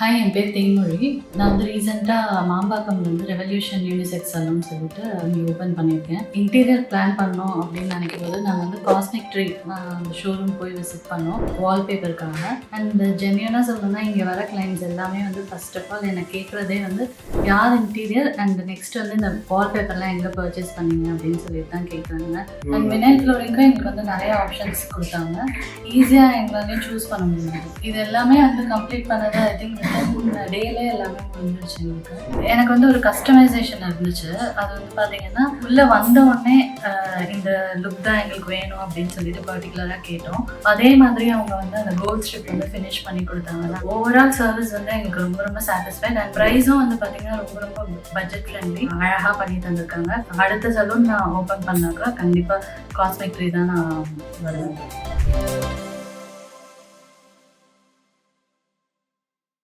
Hi, என் பேர் தேன்மொழி. நான் வந்து ரீசெண்டாக மாம்பாக்கம்லேருந்து ரெவல்யூஷன் யூனிசெக்ஸ் சலூன் சொல்லிட்டு இங்கே ஓப்பன் பண்ணியிருக்கேன். இன்டீரியர் பிளான் பண்ணோம் அப்படின்னு நினைக்கும் போது நாங்கள் வந்து காஸ்மிக் ட்ரீ அந்த ஷோரூம் போய் விசிட் பண்ணோம் வால்பேப்பருக்காக. அண்ட் ஜென்யூனாக சொல்லணும்னா இங்கே வர கிளைண்ட்ஸ் எல்லாமே வந்து ஃபர்ஸ்ட் ஆஃப் ஆல் எனக்கு கேட்குறதே வந்து யார் இன்டீரியர் அண்ட் நெக்ஸ்ட் வந்து இந்த வால்பேப்பர்லாம் எங்கே பர்ச்சேஸ் பண்ணீங்க அப்படின்னு சொல்லிட்டு தான் கேட்குறாங்க. அண்ட் வினைல் ஃப்ளோரிங்கும் எங்களுக்கு வந்து நிறைய ஆப்ஷன்ஸ் கொடுத்தாங்க. ஈஸியாக எங்களாலையும் சூஸ் பண்ண முடியாது. இது எல்லாமே வந்து கம்ப்ளீட் பண்ணதை ஐ திங்க் டேலே எல்லாமே முடிஞ்சிருச்சு. எனக்கு வந்து ஒரு கஸ்டமைசேஷன் இருந்துச்சு. அது வந்து பார்த்தீங்கன்னா உள்ளே வந்த உடனே இந்த லுக் தான் எங்களுக்கு வேணும் அப்படின்னு சொல்லிட்டு பர்டிகுலராக கேட்டோம். அதே மாதிரி அவங்க வந்து அந்த கோல்ட் ஸ்ட்ரிப் வந்து ஃபினிஷ் பண்ணி கொடுத்தாங்க. ஓவரால் சர்வீஸ் வந்து எங்களுக்கு ரொம்ப ரொம்ப சாட்டிஸ்ஃபைட். அண்ட் ப்ரைஸும் வந்து பார்த்தீங்கன்னா ரொம்ப ரொம்ப பட்ஜெட் ஃப்ரெண்ட்லி, அழகாக பண்ணி தந்திருக்காங்க. அடுத்த சலூன் நான் ஓப்பன் பண்ணாக்கா கண்டிப்பாக காஸ்மிக் ட்ரீ தான் நான் வருவேன்.